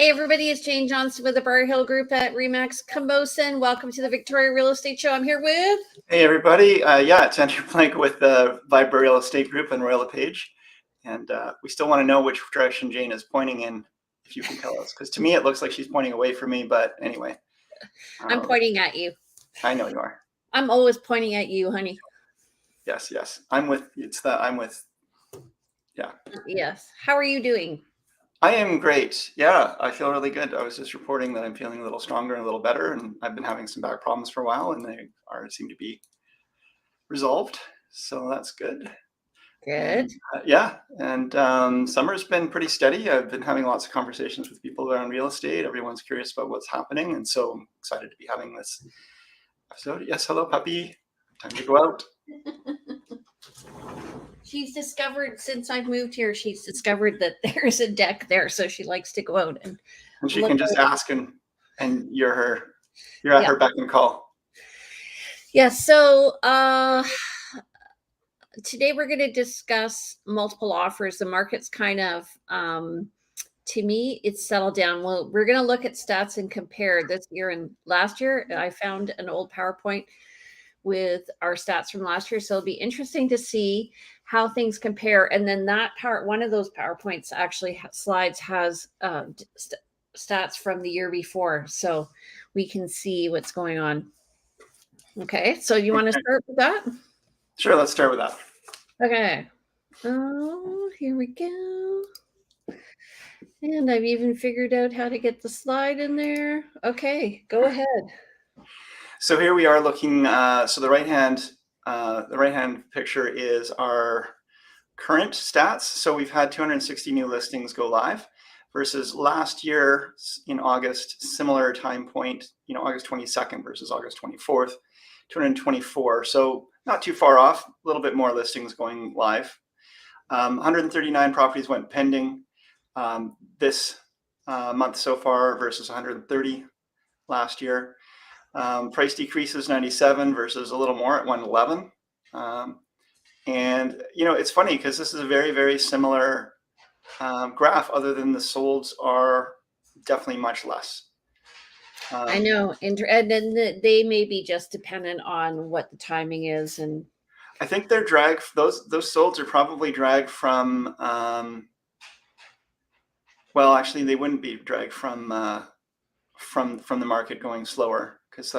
Hey everybody, it's Jane Johnston with the Bar Hill Group at Remax Camosun. Welcome to the Victoria Real Estate Show. I'm here with... Hey everybody, it's Andrew Plank with the Viber Real Estate Group and LePage. And we still want to know which direction Jane is pointing in, if you can tell us. Because to me, it looks like she's pointing away from me, but anyway. I'm pointing at you. I know you are. I'm always pointing at you, honey. Yes. Yes. How are you doing? I am great. Yeah, I feel really good. I was just reporting that I'm feeling a little stronger and a little better, and I've been having some back problems for a while, and they seem to be resolved. So that's good. Good. And summer's been pretty steady. I've been having lots of conversations with people around real estate. Everyone's curious about what's happening, and so I'm excited to be having this episode. Yes, hello, puppy. Time to go out. She's discovered, since I've moved here, she's discovered that there's a deck there, so she likes to go out and she can just ask, and you're at her beck and call. Yeah. So today we're going to discuss multiple offers. The market's kind of, to me, it's settled down. Well, we're going to look at stats and compare this year and last year. I found an old PowerPoint with our stats from last year. So it'll be interesting to see how things compare. And then one of those PowerPoints actually slides has stats from the year before. So we can see what's going on. Okay. So you want to start with that? Sure. Let's start with that. Okay. Oh, here we go. And I've even figured out how to get the slide in there. Okay, go ahead. So here we are looking. So the right hand picture is our current stats. So we've had 260 new listings go live versus last year in August, similar time point. August 22nd versus August 24th, 224. So not too far off. A little bit more listings going live. 139 properties went pending this month so far versus 130 last year. Price decreases 97 versus a little more at 111. And it's funny because this is a very, very similar graph, other than the solds are definitely much less. I know, and then they may be just dependent on what the timing is, and I think they're dragged. Those solds are probably dragged from. Well, actually, they wouldn't be dragged from the market going slower, because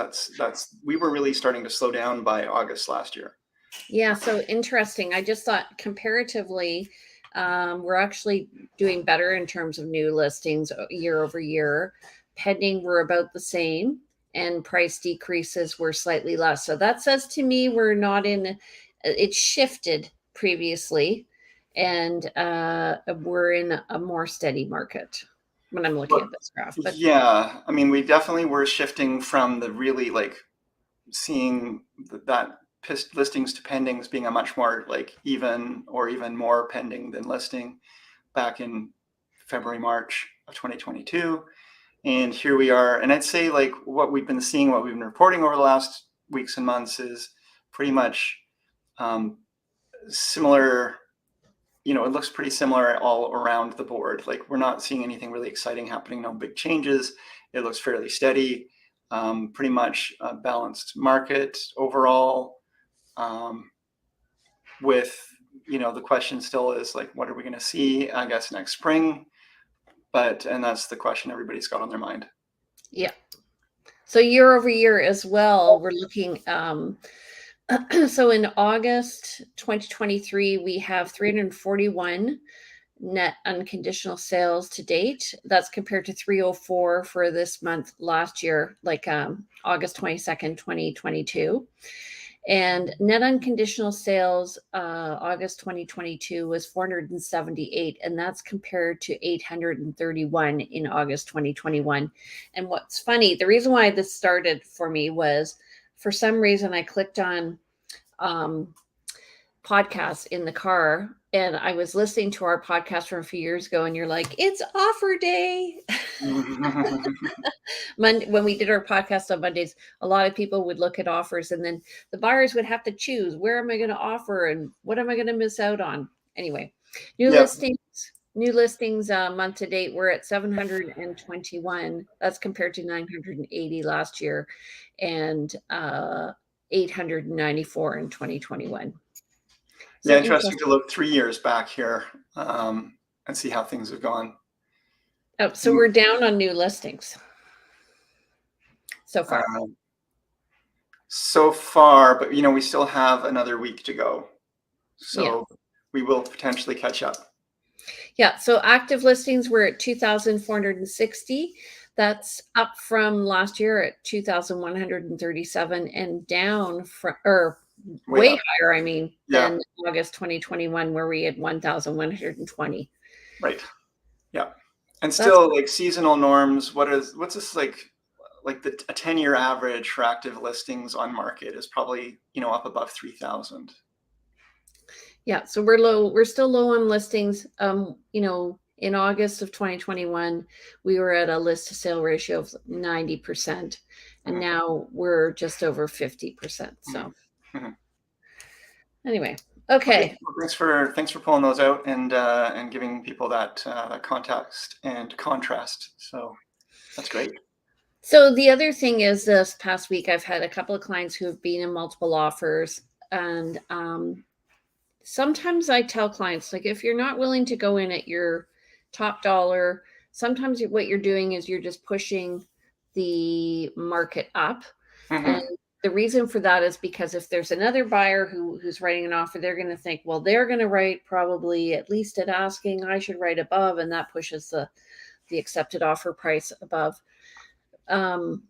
we were really starting to slow down by August last year. Yeah, so interesting. I just thought comparatively, we're actually doing better in terms of new listings year over year. Pending were about the same, and price decreases were slightly less. So that says to me we're not in. It shifted previously, and we're in a more steady market when I'm looking at this graph. But yeah, I mean, we definitely were shifting from the really seeing that listings to pendings being a much more even or even more pending than listing back in February, March of 2022. And here we are. And I'd say what we've been seeing, what we've been reporting over the last weeks and months is pretty much similar. It looks pretty similar all around the board. We're not seeing anything really exciting happening, no big changes. It looks fairly steady, pretty much a balanced market overall. With, the question still is what are we going to see, I guess, next spring? And that's the question everybody's got on their mind. Yeah. So year over year as well, we're looking, so in August 2023, we have 341 net unconditional sales to date. That's compared to 304 for this month last year, August 22nd, 2022. And net unconditional sales, August 2022 was 478, and that's compared to 831 in August 2021. And what's funny, the reason why this started for me was, for some reason, I clicked on podcasts in the car, and I was listening to our podcast from a few years ago, and you're like, it's offer day. When we did our podcast on Mondays, a lot of people would look at offers, and then the buyers would have to choose, where am I going to offer and what am I going to miss out on? Anyway, new listings New listings month to date, we're at 721. That's compared to 980 last year and 894 in 2021. So Yeah, interesting to look 3 years back here and see how things have gone. Oh, so we're down on new listings so far. So far, but we still have another week to go. So we will potentially catch up. Yeah, so active listings were at 2,460. That's up from last year at 2,137 and down from, or way higher, I mean, than August 2021, where we had 1,120. Right. Yeah. And still, like seasonal norms, what's this like a 10-year average for active listings on market is probably, up above 3,000. Yeah, so we're still low on listings. In August of 2021, we were at a list to sale ratio of 90%, and now we're just over 50%. So anyway, okay. Well, thanks for pulling those out and giving people that context and contrast. So that's great. So the other thing is, this past week, I've had a couple of clients who have been in multiple offers, and sometimes I tell clients, like, if you're not willing to go in at your top dollar, sometimes what you're doing is you're just pushing the market up. And the reason for that is because if there's another buyer who's writing an offer, they're going to think, well, they're going to write probably at least at asking, I should write above, and that pushes the accepted offer price above. And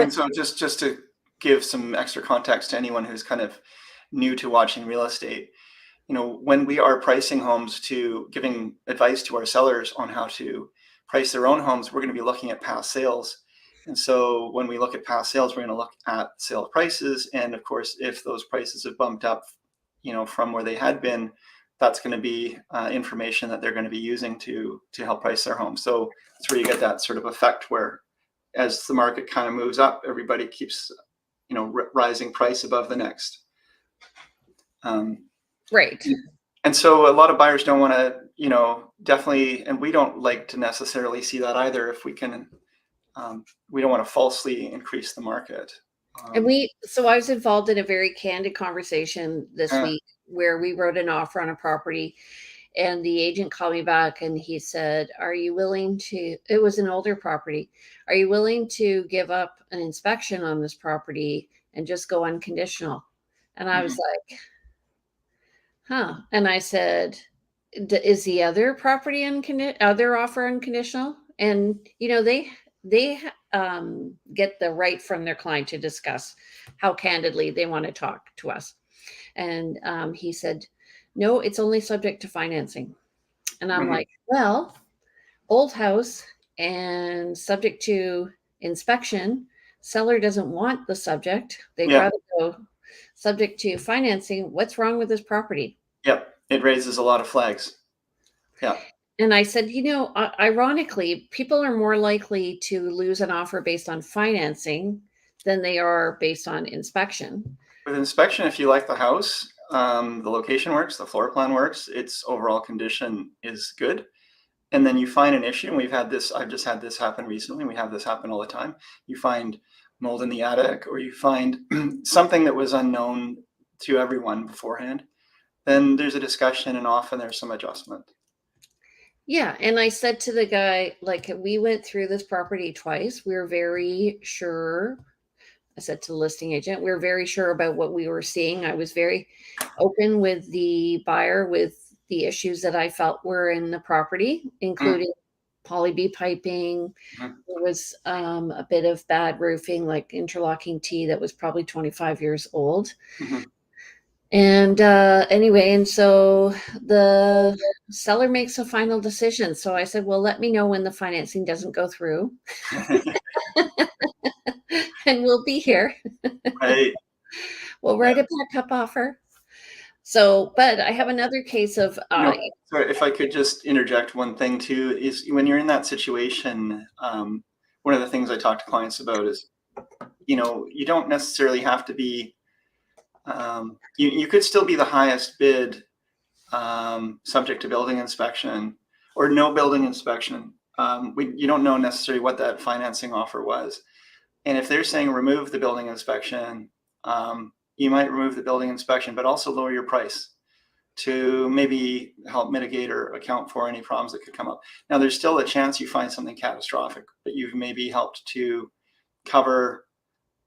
so just to give some extra context to anyone who's kind of new to watching real estate, when we are pricing homes, to giving advice to our sellers on how to price their own homes, we're going to be looking at past sales. And so when we look at past sales, we're going to look at sale prices. And of course, if those prices have bumped up, from where they had been, that's going to be information that they're going to be using to help price their home. So that's where you get that sort of effect where, as the market kind of moves up, everybody keeps, rising price above the next. Right. And so a lot of buyers don't want to, definitely, and we don't like to necessarily see that either. If we can, we don't want to falsely increase the market. So I was involved in a very candid conversation this week where we wrote an offer on a property, and the agent called me back and he said, are you willing to, it was an older property, are you willing to give up an inspection on this property and just go unconditional? And I was like, huh. And I said, is the other property other offer unconditional? And they get the right from their client to discuss how candidly they want to talk to us. And he said, no, it's only subject to financing. And I'm like, well, old house and subject to inspection, seller doesn't want the subject. They'd rather go subject to financing. What's wrong with this property? Yep. It raises a lot of flags. Yeah. And I said, ironically, people are more likely to lose an offer based on financing than they are based on inspection. With inspection, if you like the house, the location works, the floor plan works, its overall condition is good, and then you find an issue, and I've just had this happen recently, we have this happen all the time. You find mold in the attic, or you find something that was unknown to everyone beforehand, then there's a discussion, and often there's some adjustment. Yeah. And I said to the guy, like, we went through this property twice. We're very sure. I said to the listing agent, we're very sure about what we were seeing. I was very open with the buyer with the issues that I felt were in the property, including poly B piping. There was a bit of bad roofing, like interlocking T that was probably 25 years old. And anyway, and so the seller makes a final decision. So I said, well, let me know when the financing doesn't go through. And we'll be here. Right. We'll write a backup offer. So, but I have another case of. Sorry, if I could just interject one thing too, is when you're in that situation, one of the things I talk to clients about is, you don't necessarily have to be, you could still be the highest bid, subject to building inspection, or no building inspection. You don't know necessarily what that financing offer was. And if they're saying remove the building inspection, you might remove the building inspection, but also lower your price to maybe help mitigate or account for any problems that could come up. Now, there's still a chance you find something catastrophic, but you've maybe helped to cover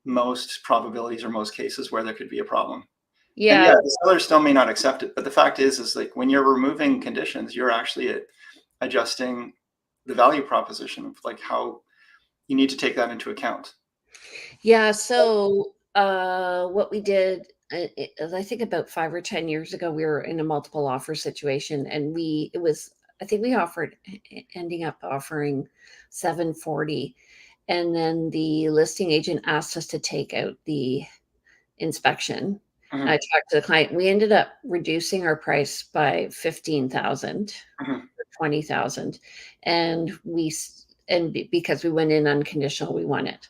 most probabilities or most cases where there could be a problem. And Yeah. yeah, the seller still may not accept it, but the fact is like when you're removing conditions, you're actually adjusting the value proposition of like how you need to take that into account. Yeah. So what we did, I think about 5 or 10 years ago, we were in a multiple offer situation, and I think we ending up offering 740, and then the listing agent asked us to take out the inspection. Mhm, I talked to the client. We ended up reducing our price by 15,000 mhm. or 20,000, and because we went in unconditional, we won it.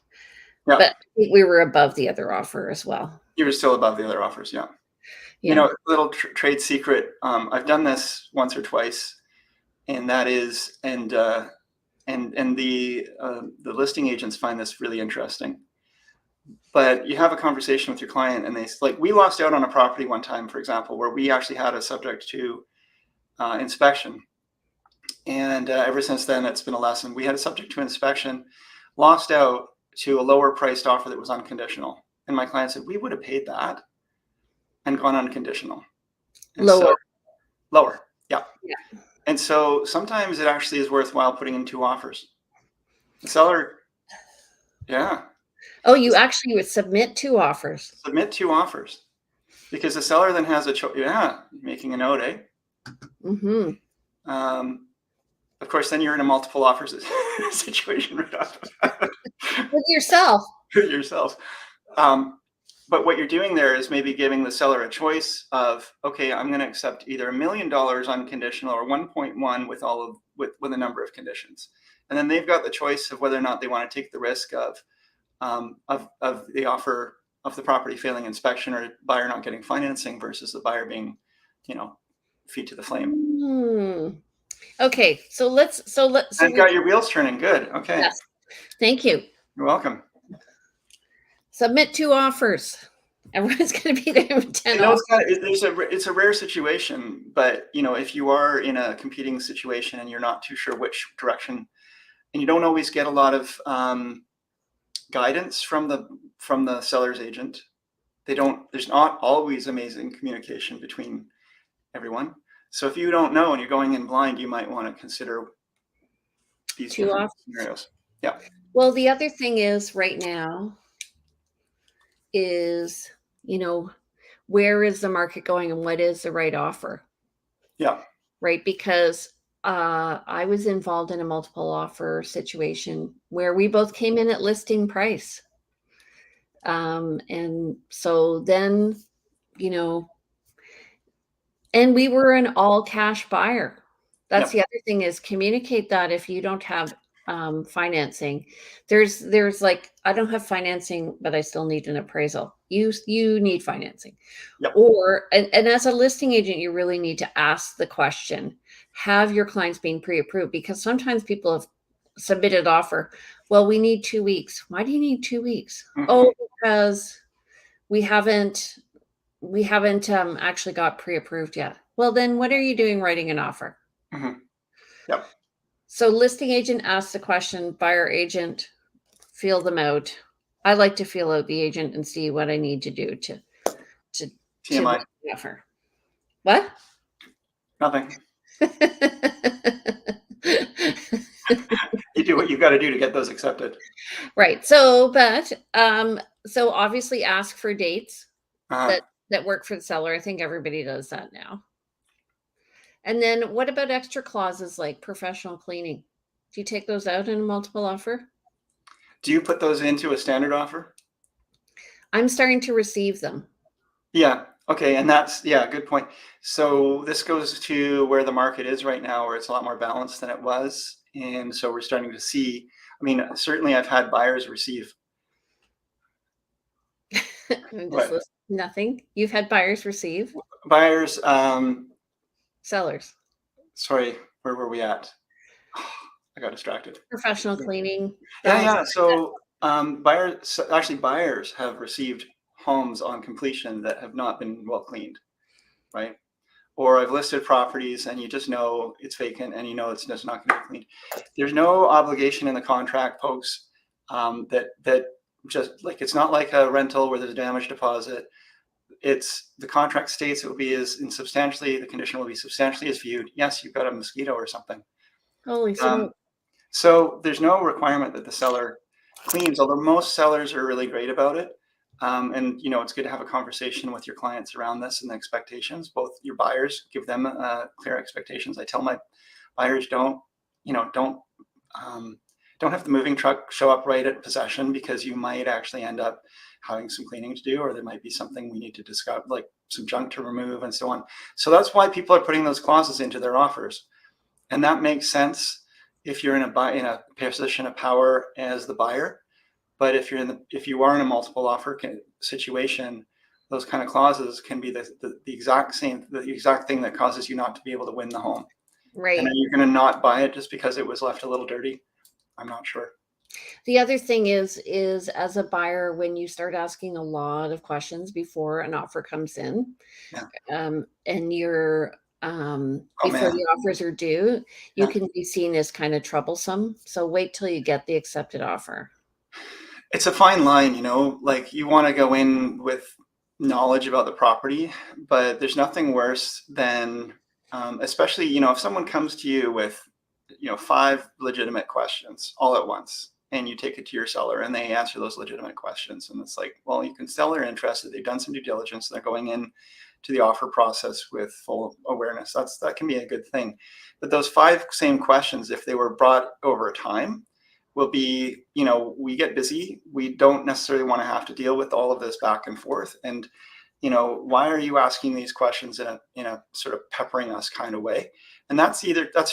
Yeah, But I think we were above the other offer as well. you were still above the other offers. Yeah. Yeah. Little trade secret. I've done this once or twice, and that is, and the listing agents find this really interesting. But you have a conversation with your client, and we lost out on a property one time, for example, where we actually had a subject to inspection, and ever since then, it's been a lesson. We had a subject to inspection, lost out to a lower priced offer that was unconditional, and my client said we would have paid that and gone unconditional, and Lower. so lower, yeah. Yeah. And so sometimes it actually is worthwhile putting in two offers. The seller, yeah, Oh, you actually would submit 2 offers. submit two offers because the seller then has a choice. Yeah, making a note, eh? Mhm. Um, of course, then you're in a multiple offers situation right off With yourself. yourself. Um, but what you're doing there is maybe giving the seller a choice of, okay, I'm going to accept either $1 million unconditional or 1.1 with a number of conditions, and then they've got the choice of whether or not they want to take the risk of the offer of the property failing inspection or buyer not getting financing versus the buyer being, feet to the flame. Hmm. Okay, so I've we got your wheels turning. Good. Okay. yes. Thank you. You're welcome. Submit 2 offers. Everyone's gonna be there with 10 I know offers. it's kind of it's a rare situation, but if you are in a competing situation and you're not too sure which direction, and you don't always get a lot of guidance from the seller's agent, there's not always amazing communication between everyone. So if you don't know and you're going in blind, you might want to consider these 2 different offers. scenarios. Yeah, Well, the other thing is right now is, you know, where is the market going and what is the right offer, yeah. right? Because I was involved in a multiple offer situation where we both came in at listing price. And so then, you know, and we were an all cash buyer. That's Yep. the other thing is communicate that if you don't have financing. There's like, I don't have financing, but I still need an appraisal. You need financing. Yep. Or and as a listing agent, you really need to ask the question, have your clients being pre-approved? Because sometimes people have submitted offer. Well, we need 2 weeks. Why do you need 2 weeks? Hmm. Oh, because we haven't actually got pre-approved yet. Well, then what are you doing writing an offer? Hmm. Yep. So listing agent asks the question, buyer agent feel them out. I like to feel out the agent and see what I need to do to make TMI. the offer. What? Nothing. You do what you've got to do to get those accepted. Right. So obviously ask for dates Uh, that work for the seller. I think everybody does that now. And then what about extra clauses like professional cleaning? Do you take those out in a multiple offer? do you put those into a standard offer? I'm starting to receive them. Yeah. Okay. And yeah, good point. So this goes to where the market is right now, where it's a lot more balanced than it was. And so we're starting to see, I mean, certainly I've had buyers receive what Nothing. You've had buyers receive buyers, sellers. sorry, where were we at? I got distracted. Professional cleaning, Yeah, balance. yeah. So buyers have received homes on completion that have not been well cleaned, right? Or I've listed properties and you just know it's vacant and you know it's just not going to be cleaned. There's no obligation in the contract, folks, that just like it's not like a rental where there's a damage deposit. It's the contract states it will be as in substantially the condition will be substantially as viewed. Yes, you've got a mosquito or something. Holy Um, smoke. so there's no requirement that the seller cleans, although most sellers are really great about it. And it's good to have a conversation with your clients around this and the expectations. Both your buyers, give them clear expectations. I tell my buyers um, don't have the moving truck show up right at possession because you might actually end up having some cleaning to do, or there might be something we need to discuss, like some junk to remove and so on. So that's why people are putting those clauses into their offers, and that makes sense if you're in a position of power as the buyer. But if you are in a multiple offer situation, those kind of clauses can be the exact thing that causes you not to be able to win the home. And Right. are you going to not buy it just because it was left a little dirty? I'm not sure. The other thing is as a buyer, when you start asking a lot of questions before an offer comes in, Yeah. and you're Oh before man. the offers are due, you Yeah. can be seen as kind of troublesome. So wait till you get the accepted offer. It's a fine line, like you want to go in with knowledge about the property, but there's nothing worse than, especially, if someone comes to you with, 5 legitimate questions all at once, and you take it to your seller and they answer those legitimate questions. And it's like, well, you can tell they're interested. They've done some due diligence. And they're going in to the offer process with full awareness. That can be a good thing. But those 5 same questions, if they were brought over time, will be, we get busy. We don't necessarily want to have to deal with all of this back and forth. And, why are you asking these questions in a sort of peppering us kind of way? And that's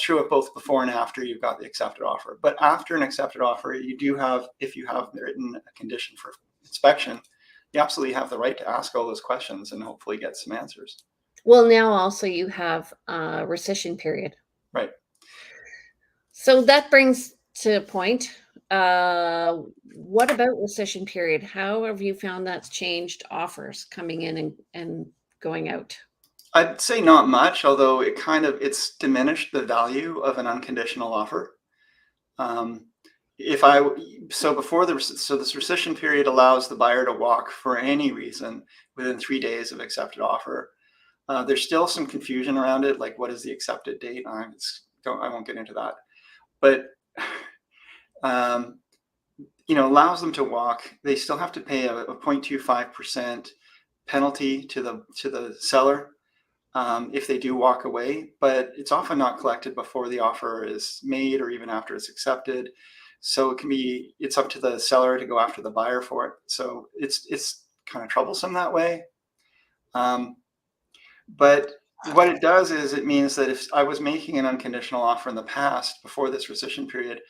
true of both before and after you've got the accepted offer. But after an accepted offer, you do have, if you have written a condition for inspection, you absolutely have the right to ask all those questions and hopefully get some answers. Well, now also you have a rescission period. Right. So that brings to a point. What about rescission period? How have you found that's changed offers coming in and going out? I'd say not much, although it's diminished the value of an unconditional offer. Um, if I so before so this rescission period allows the buyer to walk for any reason within 3 days of accepted offer. There's still some confusion around it, like what is the accepted date? I won't get into that, but um, allows them to walk. They still have to pay a 0.25% penalty to the seller if they do walk away, but it's often not collected before the offer is made or even after it's accepted. So it's up to the seller to go after the buyer for it. So it's kind of troublesome that way. But what it does is it means that if I was making an unconditional offer in the past before this rescission period,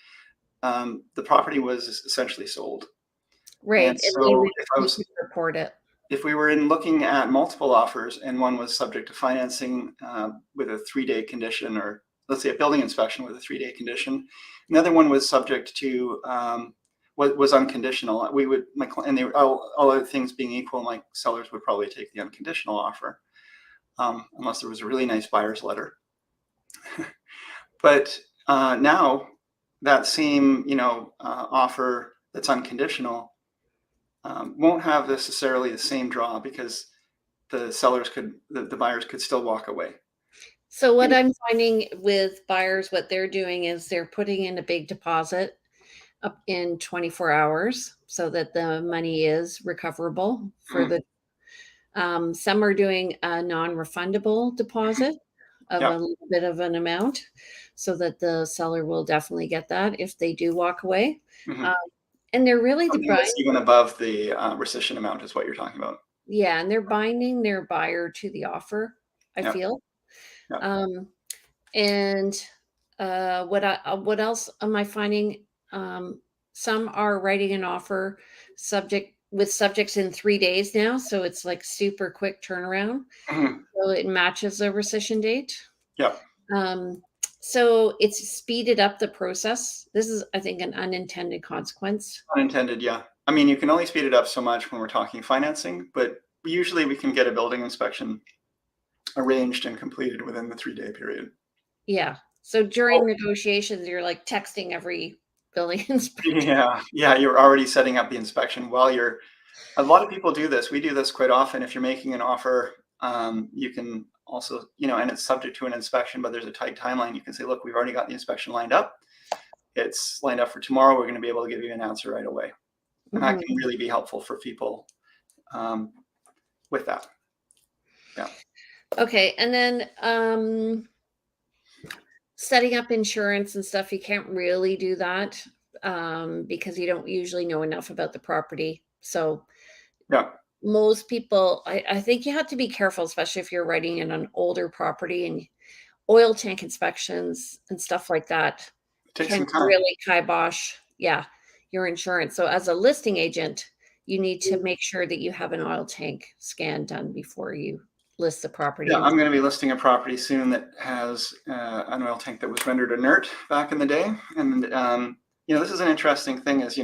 the property was essentially sold. And Right, and so you could report it. if we were in looking at multiple offers and one was subject to financing with a 3-day condition, or let's say a building inspection with a 3-day condition, another one was subject to what was unconditional, we would and all other things being equal, my sellers would probably take the unconditional offer, unless there was a really nice buyer's letter. But now that same offer that's unconditional won't have necessarily the same draw because the buyers could still walk away. So what I'm finding with buyers, what they're doing is they're putting in a big deposit up in 24 hours so that the money is recoverable for Mm, the some are doing a non-refundable deposit of a yeah. little bit of an amount so that the seller will definitely get that if they do walk away. Hmm. Um, and they're really the Something that's buying, even above the rescission amount is what you're talking about. yeah, and they're binding their buyer to the offer, I Yeah. feel. Yeah. Um, and what else am I finding? Some are writing an offer subjects in 3 days now, so it's like super quick turnaround. Mhm. So it matches the rescission date. Yeah. Um, So it's speeded up the process. This is, I think, an unintended consequence. Unintended, yeah. I mean, you can only speed it up so much when we're talking financing, but usually we can get a building inspection arranged and completed within the 3-day period. Yeah. So during negotiations, you're like texting every building inspector. Yeah, yeah, you're already setting up the inspection while you're a lot of people do this. We do this quite often. If you're making an offer, you can also, and it's subject to an inspection, but there's a tight timeline. You can say, look, we've already got the inspection lined up. It's lined up for tomorrow. We're going to be able to give you an answer right away. And that can Mhm. really be helpful for people with that. Yeah. Okay, and then setting up insurance and stuff, you can't really do that because you don't usually know enough about the property. So Yeah. most people, I think you have to be careful, especially if you're writing in an older property, and oil tank inspections and stuff like that It takes can some time. really kibosh, yeah, your insurance. So as a listing agent, you need to make sure that you have an oil tank scan done before you list the property. Yeah, And I'm going to be listing a property soon that has an oil tank that was rendered inert back in the day. And, this is an interesting thing is,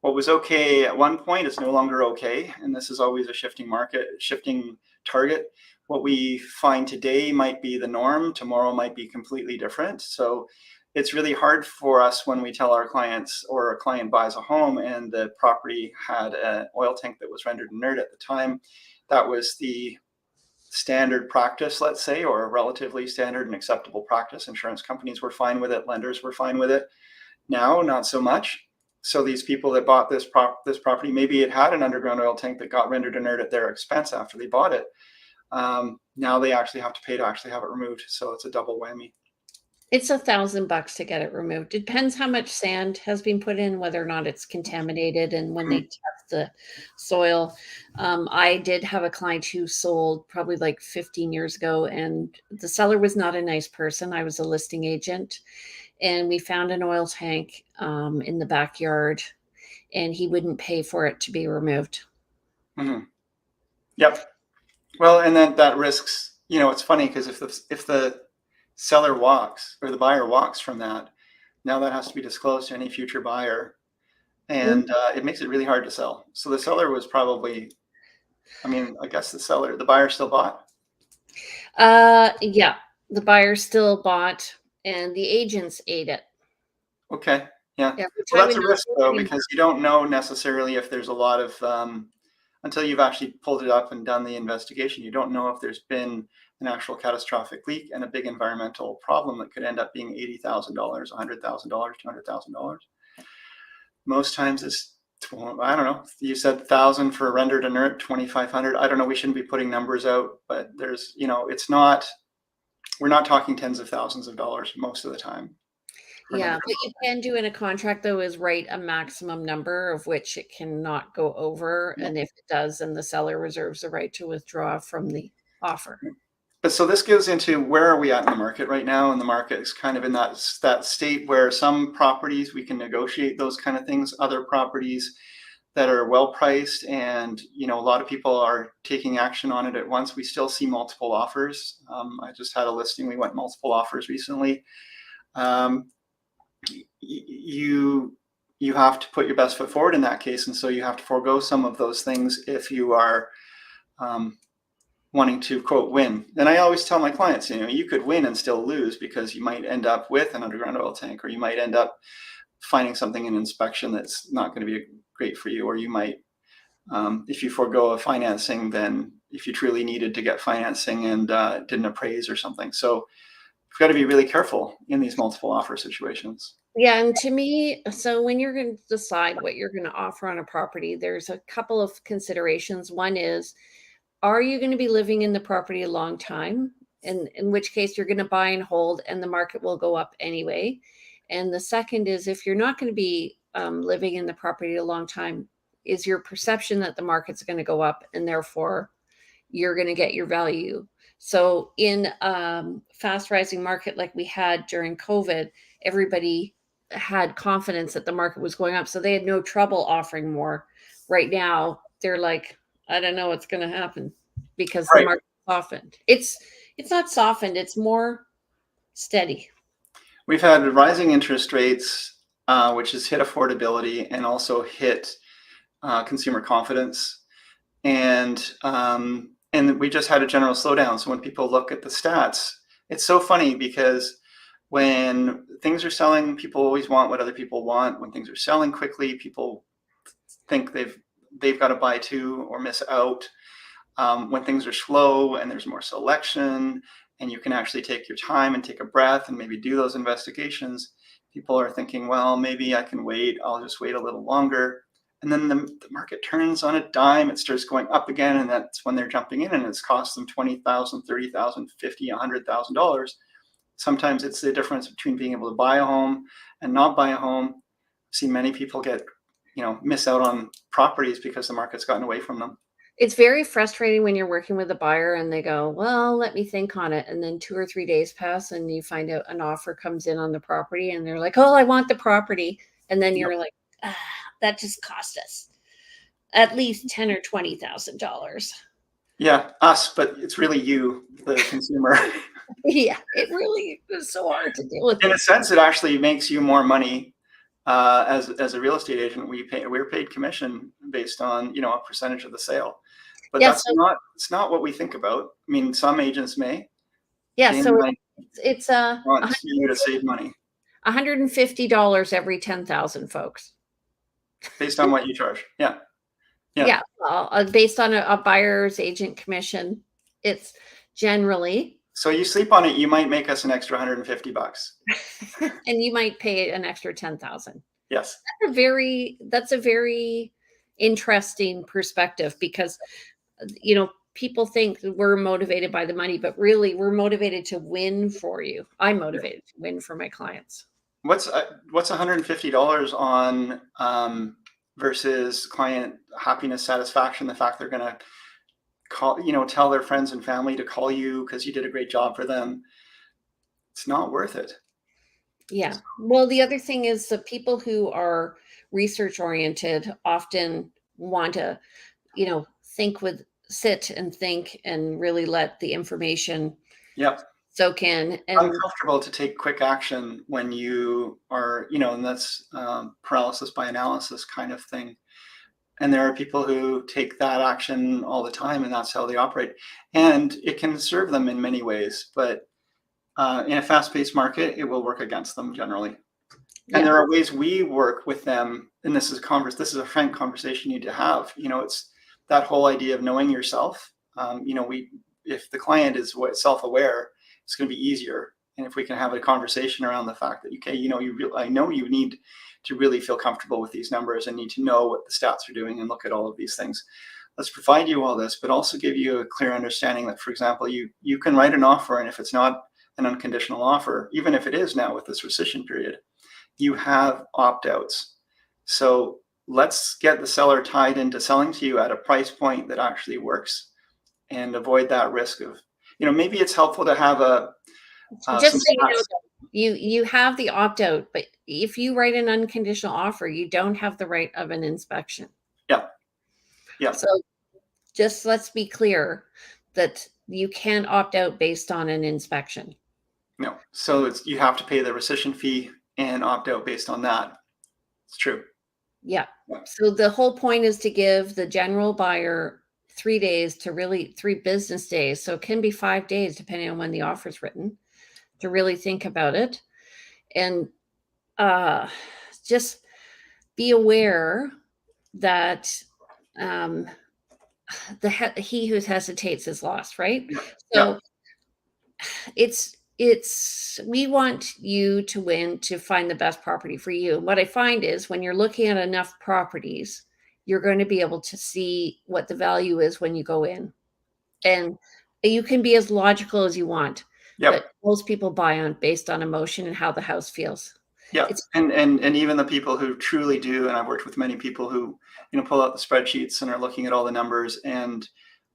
what was okay at one point is no longer okay. And this is always a shifting market, shifting target. What we find today might be the norm. Tomorrow might be completely different. So it's really hard for us when we tell our clients or a client buys a home and the property had an oil tank that was rendered inert at the time. That was the standard practice, let's say, or a relatively standard and acceptable practice. Insurance companies were fine with it. Lenders were fine with it. Now, not so much. So these people that bought this property, maybe it had an underground oil tank that got rendered inert at their expense after they bought it. Now they actually have to pay to actually have it removed. So it's a double whammy. it's $1,000 to get it removed. Depends how much sand has been put in, whether or not it's contaminated, and when they Mhm. test the soil. I did have a client who sold probably like 15 years ago, and the seller was not a nice person. I was a listing agent, and we found an oil tank in the backyard, and he wouldn't pay for it to be removed. Mhm. Yep. Well, and then that risks, it's funny because if the seller walks or the buyer walks from that, now that has to be disclosed to any future buyer, Mm. and it makes it really hard to sell. So the seller was probably, I mean, I guess the buyer still bought. Yeah, the buyer still bought, and the agents ate it. Okay, yeah. Every Well, time we that's a knock risk on though, anymore. because you don't know necessarily if there's a lot of until you've actually pulled it up and done the investigation. You don't know if there's been an actual catastrophic leak and a big environmental problem that could end up being $80,000, $100,000, $200,000. Most times it's, I don't know. You said 1,000 for rendered inert, 2,500. I don't know. We shouldn't be putting numbers out, but there's, it's not. We're not talking tens of thousands of dollars most of the time for an Yeah, underground what you oil can do in a contract, though, is write a maximum number of which it cannot go over, tank. and if it does, then the seller reserves the right to withdraw from the offer. But so this goes into where are we at in the market right now? And the market is kind of in that state where some properties we can negotiate those kind of things. Other properties that are well priced and a lot of people are taking action on it at once. We still see multiple offers. I just had a listing. We went multiple offers recently. Um, you have to put your best foot forward in that case, and so you have to forego some of those things if you are um, wanting to quote win. And I always tell my clients, you could win and still lose because you might end up with an underground oil tank, or you might end up finding something in inspection that's not going to be great for you, or you might, if you forego a financing, then if you truly needed to get financing and didn't appraise or something. So you've got to be really careful in these multiple offer situations. Yeah, and to me, so when you're going to decide what you're going to offer on a property, there's a couple of considerations. One is, are you going to be living in the property a long time? In which case you're going to buy and hold, and the market will go up anyway. And the second is, if you're not going to be living in the property a long time, is your perception that the market's going to go up, and therefore you're going to get your value. So in fast rising market like we had during COVID, everybody had confidence that the market was going up, so they had no trouble offering more. Right now, they're like, I don't know what's going to happen because the Right. market softened. It's not softened; it's more steady. We've had rising interest rates, which has hit affordability and also hit consumer confidence. And we just had a general slowdown. So when people look at the stats, it's so funny because when things are selling, people always want what other people want. When things are selling quickly, people think they've got to buy too or miss out. When things are slow and there's more selection and you can actually take your time and take a breath and maybe do those investigations, people are thinking, well, maybe I can wait. I'll just wait a little longer. And then the market turns on a dime. It starts going up again. And that's when they're jumping in and it's cost them $20,000, $30,000, $50,000, $100,000. Sometimes it's the difference between being able to buy a home and not buy a home. I've seen many people miss out on properties because the market's gotten away from them. It's very frustrating when you're working with a buyer and they go, well, let me think on it. And then 2 or 3 days pass and you find out an offer comes in on the property and they're like, oh, I want the property. And then you're like, that just cost us at least $10,000 or $20,000. Yeah, us, but it's really you, the consumer. Yeah, it really is so hard to deal with. In a sense, it actually makes you more money. As a real estate agent, we're paid commission based on a percentage of the sale, but Yeah, it's not what we think about. I mean, some agents may. Yeah, They so might it's want you to save money $150 every 10,000, folks. based on what you charge. Yeah. Yeah, based on a buyer's agent commission, it's generally. So you sleep on it, you might make us an extra $150. And you might pay an extra 10,000. Yes. That's a very interesting perspective because people think we're motivated by the money, but really we're motivated to win for you. I'm motivated to win for my clients. What's $150 on versus client happiness, satisfaction, the fact they're going to tell their friends and family to call you because you did a great job for them. It's not worth it. Yeah. Well, the other thing is the people who are research oriented often want to, sit and think and really let the information soak in. And uncomfortable to take quick action when you are, and that's paralysis by analysis kind of thing. And there are people who take that action all the time, and that's how they operate. And it can serve them in many ways, but in a fast-paced market, it will work against them generally. And there are ways we work with them, and this is a frank conversation you need to have. It's that whole idea of knowing yourself. If the client is self-aware, it's going to be easier. And if we can have a conversation around the fact that, okay, I know you need to really feel comfortable with these numbers and need to know what the stats are doing and look at all of these things. Let's provide you all this, but also give you a clear understanding that, for example, you can write an offer, and if it's not an unconditional offer, even if it is now with this rescission period, you have opt-outs. So let's get the seller tied into selling to you at a price point that actually works and avoid that risk of, maybe it's helpful to have just so you have the opt-out, but if you write an unconditional offer, you don't have the right of an inspection. Yeah. So just let's be clear that you can't opt out based on an inspection. No. So you have to pay the rescission fee and opt out based on that. It's true. Yeah. So the whole point is to give the general buyer 3 days to 3 business days. So it can be 5 days, depending on when the offer is written, to really think about it. And just be aware that he who hesitates is lost, right? So we want you to win, to find the best property for you. What I find is when you're looking at enough properties, you're going to be able to see what the value is when you go in. And you can be as logical as you want. But most people buy based on emotion and how the house feels. Yeah. And even the people who truly do, and I've worked with many people who, pull out the spreadsheets and are looking at all the numbers, and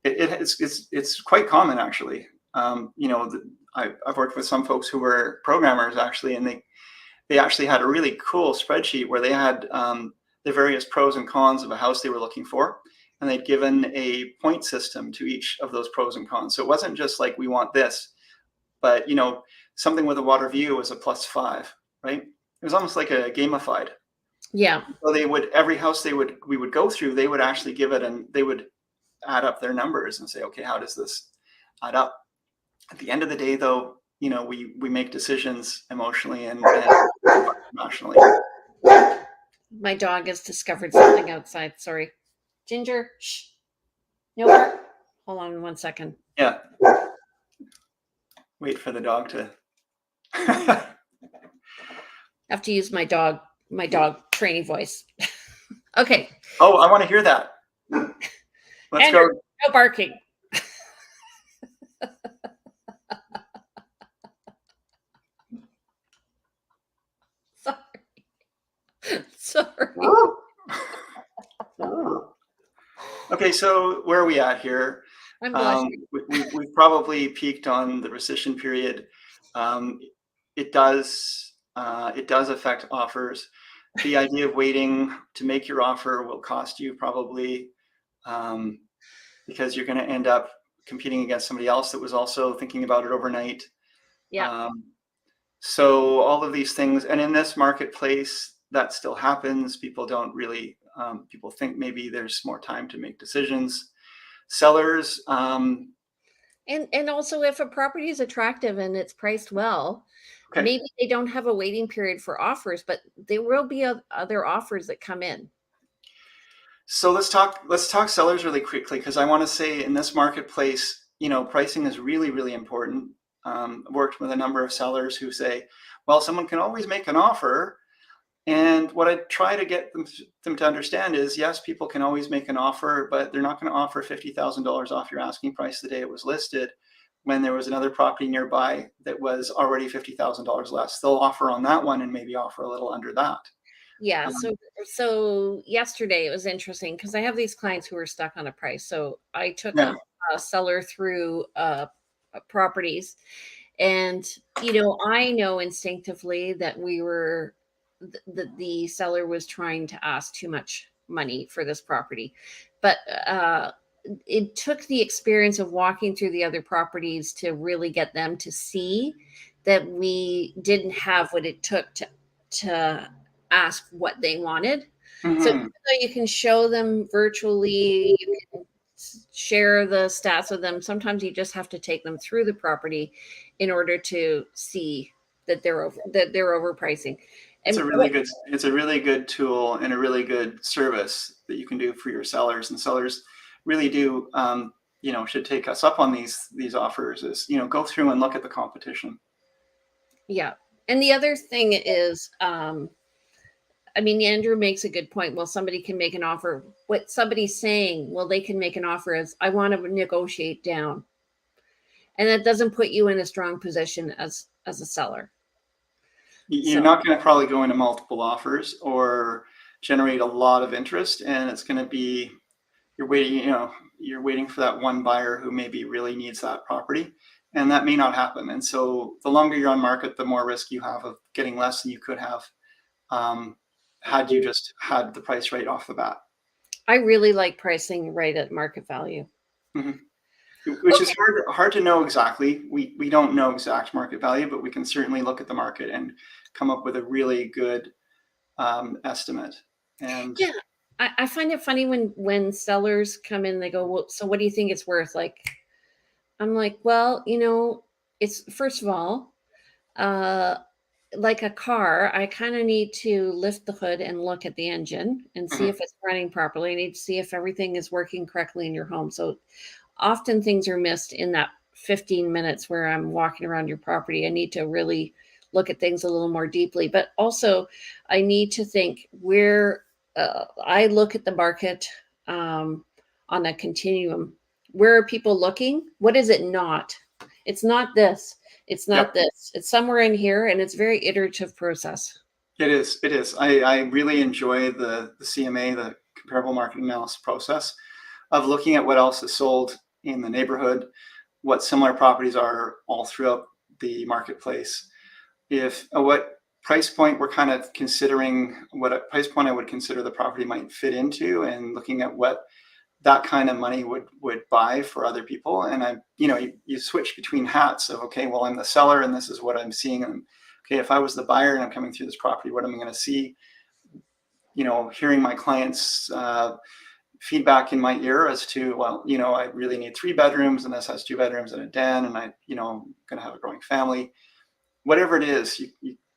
it's quite common actually. I've worked with some folks who were programmers actually, and they actually had a really cool spreadsheet where they had the various pros and cons of a house they were looking for, and they'd given a point system to each of those pros and cons. So it wasn't just like we want this, but something with a water view was a +5, right? It was almost like a gamified. Yeah. So every house we would go through, they would actually give it, and they would add up their numbers and say, okay, how does this add up? At the end of the day, though, we make decisions emotionally and rationally. My dog has discovered something outside. Sorry. Ginger, shh. No bark. Hold on 1 second. Yeah. Wait for the dog to. I have to use my dog training voice. Okay. Oh, I want to hear that. Let's Andrew, go. no barking. Sorry. Okay, so where are we at here? I'm blushing. We've probably peaked on the rescission period. It does affect offers. The idea of waiting to make your offer will cost you probably, because you're going to end up competing against somebody else that was also thinking about it overnight. Yeah. So all of these things, and in this marketplace, that still happens. People don't really. People think maybe there's more time to make decisions. Sellers. And also, if a property is attractive and it's priced well, Okay. maybe they don't have a waiting period for offers, but there will be other offers that come in. So let's talk sellers really quickly, because I want to say in this marketplace, pricing is really, really important. Worked with a number of sellers who say, well, someone can always make an offer. And what I try to get them to understand is, yes, people can always make an offer, but they're not going to offer $50,000 off your asking price the day it was listed when there was another property nearby that was already $50,000 less. They'll offer on that one and maybe offer a little under that. Yeah. So yesterday it was interesting because I have these clients who are stuck on a price. So I took a seller through properties, and I know instinctively that the seller was trying to ask too much money for this property, but it took the experience of walking through the other properties to really get them to see that we didn't have what it took to ask what they wanted. Mm-hmm. So you can show them virtually, you can share the stats with them. Sometimes you just have to take them through the property in order to see that they're overpricing. It's a really good tool and a really good service that you can do for your sellers. And sellers really do, should take us up on these offers. Is go through and look at the competition. Yeah, and the other thing is, Andrew makes a good point. Well, somebody can make an offer. What somebody's saying, well, they can make an offer is, I want to negotiate down, and that doesn't put you in a strong position as a seller. You're not going to probably go into multiple offers or generate a lot of interest, and it's going to be you're waiting for that one buyer who maybe really needs that property, and that may not happen. And so the longer you're on market, the more risk you have of getting less than you could have had you just had the price right off the bat. I really like pricing right at market value. Mm-hmm. Which is hard to know exactly. We don't know exact market value, but we can certainly look at the market and come up with a really good estimate. And yeah, I find it funny when sellers come in, they go, well, so what do you think it's worth? Like, I'm like, well, it's, first of all, like a car, I kind of need to lift the hood and look at the engine and see if it's running properly. I need to see if everything is working correctly in your home. So often things are missed in that 15 minutes where I'm walking around your property. I need to really look at things a little more deeply, but also I need to think where I look at the market on a continuum. Where are people looking? What is it not? It's not this. It's not this. It's somewhere in here, and it's a very iterative process. It is. I really enjoy the CMA, the comparable market analysis process, of looking at what else is sold in the neighborhood, what similar properties are all throughout the marketplace. What price point we're kind of considering, what price point I would consider the property might fit into, and looking at what that kind of money would buy for other people. And I, you switch between hats of, okay, well, I'm the seller and this is what I'm seeing. And okay, if I was the buyer and I'm coming through this property, what am I going to see? Hearing my clients' feedback in my ear as to, well, I really need 3 bedrooms and this has 2 bedrooms and a den, and I'm going to have a growing family. Whatever it is,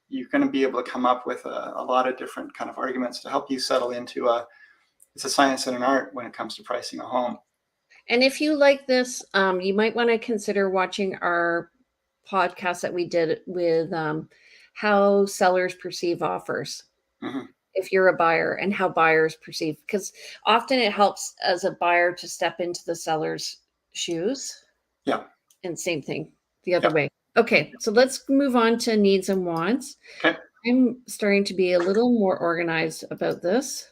you're going to be able to come up with a lot of different kind of arguments to help you settle into it's a science and an art when it comes to pricing a home. And if you like this, you might want to consider watching our podcast that we did with how sellers perceive offers. Mm-hmm. If you're a buyer, and how buyers perceive, because often it helps as a buyer to step into the seller's shoes. Yeah. And same thing the other way. Okay, so let's move on to needs and wants. Okay. I'm starting to be a little more organized about this.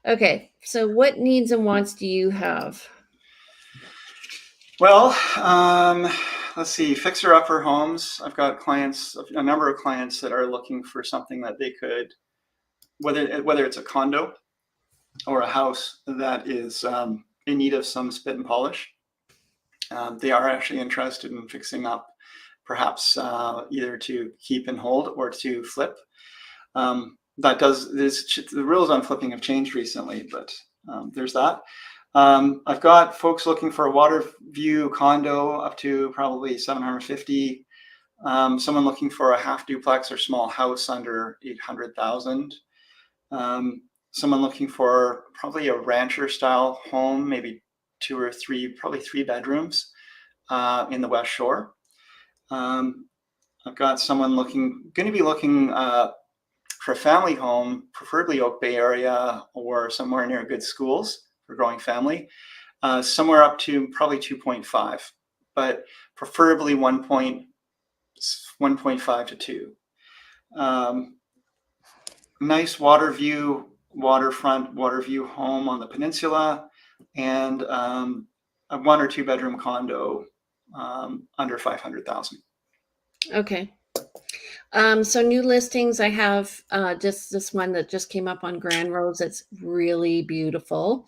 Okay, so what needs and wants do you have? Well, let's see, fixer-upper homes. I've got clients, a number of clients that are looking for something that they could, whether it's a condo or a house that is in need of some spit and polish. They are actually interested in fixing up, perhaps either to keep and hold or to flip. The rules on flipping have changed recently, but there's that. I've got folks looking for a water view condo up to probably 750. Someone looking for a half duplex or small house under 800,000. Someone looking for probably a rancher style home, maybe 2 or 3, probably 3 bedrooms in the West Shore. I've got someone going to be looking for a family home, preferably Oak Bay area or somewhere near good schools for growing family, somewhere up to probably 2.5, but preferably 1.5 to 2. Nice waterfront water view home on the peninsula, and a 1 or 2 bedroom condo under 500,000. Okay. So new listings, I have just this one that just came up on Grand Rose. It's really beautiful.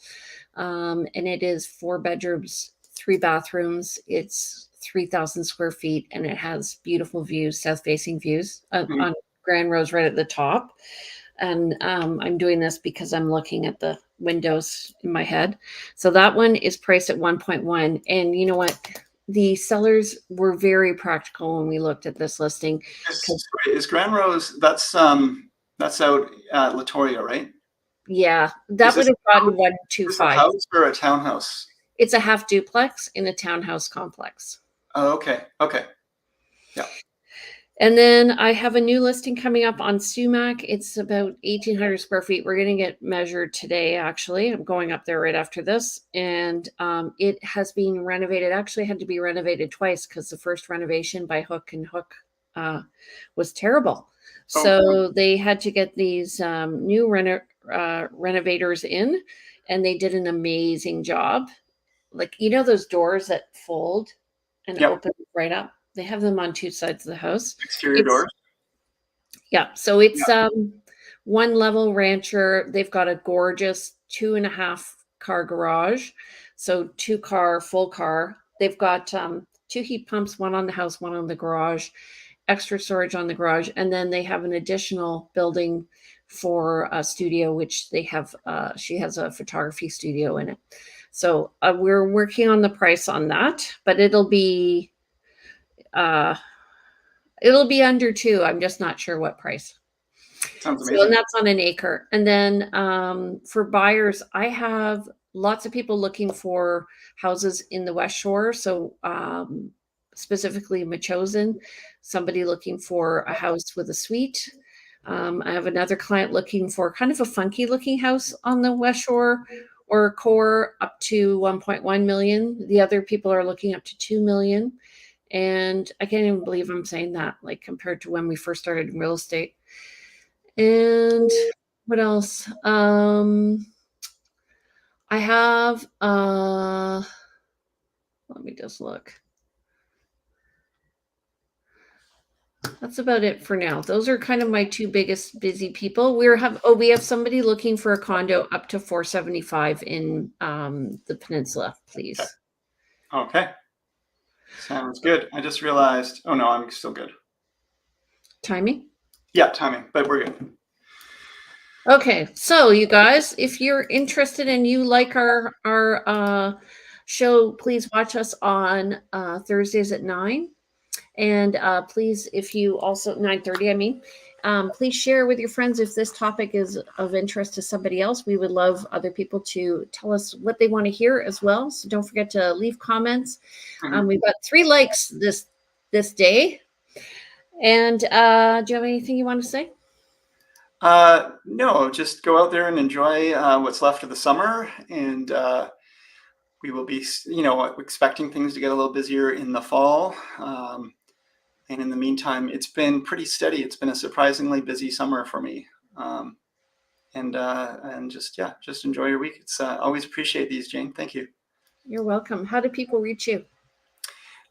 And it is 4 bedrooms, 3 bathrooms. It's 3,000 square feet, and it has beautiful views, south-facing views on Grand Rose right at the top. And I'm doing this because I'm looking at the windows in my head. So that one is priced at 1.1. And you know what? The sellers were very practical when we looked at this listing. Is Grand Rose, that's out at Latoria, right? Yeah, that would have gotten 125. Is this a house or a townhouse? It's a half duplex in a townhouse complex. Oh, okay. Yeah. And then I have a new listing coming up on Sumac. It's about 1,800 square feet. We're going to get measured today, actually. I'm going up there right after this. And it has been renovated. Actually, had to be renovated twice because the first renovation by Hook and Hook was terrible. So they had to get these new renovators in, and they did an amazing job. Like, those doors that fold and open right up? They have them on 2 sides of the house. Exterior doors? Yeah. So it's 1 level rancher. They've got a gorgeous 2.5 car garage. So 2 car, full car. They've got 2 heat pumps, 1 on the house, 1 on the garage, extra storage on the garage. And then they have an additional building for a studio, which they have, she has a photography studio in it. So we're working on the price on that, but it'll be under 2. I'm just not sure what price. Sounds amazing. So, and that's on an acre. And then for buyers, I have lots of people looking for houses in the West Shore. So specifically Machosen, somebody looking for a house with a suite. I have another client looking for kind of a funky looking house on the West Shore or core up to 1.1 million. The other people are looking up to 2 million. And I can't even believe I'm saying that, like compared to when we first started in real estate. And what else? I have, let me just look. That's about it for now. Those are kind of my two biggest busy people. We have somebody looking for a condo up to 475 in the peninsula, please. Okay. Sounds good. I just realized, oh no, I'm still good. Timing? Yeah, timing, but we're good. Okay, so you guys, if you're interested and you like our show, please watch us on Thursdays at 9. And please, if you also 9:30, I mean, please share with your friends if this topic is of interest to somebody else. We would love other people to tell us what they want to hear as well. So don't forget to leave comments. We've got 3 likes this day. And do you have anything you want to say? No, just go out there and enjoy what's left of the summer, and we will be, expecting things to get a little busier in the fall. And in the meantime, it's been pretty steady. It's been a surprisingly busy summer for me. And just enjoy your week. It's always appreciate these, Jane. Thank you. You're welcome. How do people reach you?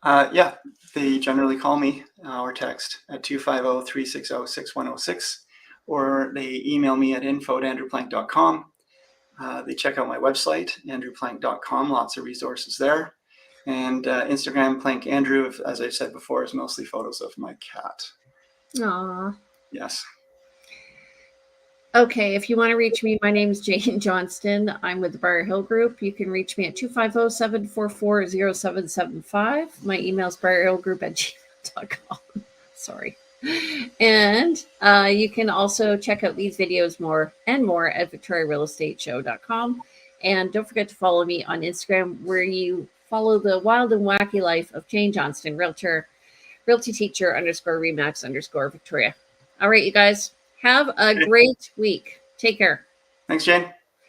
Yeah, they generally call me or text at 250-360-6106, or they email me at info@andrewplank.com. They check out my website, andrewplank.com. Lots of resources there. And Instagram, Plank Andrew, as I said before, is mostly photos of my cat. Aww. Yes. Okay, if you want to reach me, my name is Jane Johnston. I'm with the Briar Hill Group. You can reach me at 250-744-0775. My email is briarhillgroup@gmail.com. Sorry. And you can also check out these videos more at victoriarealestateshow.com. And don't forget to follow me on Instagram, where you follow the wild and wacky life of Jane Johnston, realty teacher _Remax_Victoria. All right, you guys, have a great week. Take care. Thanks, Jane.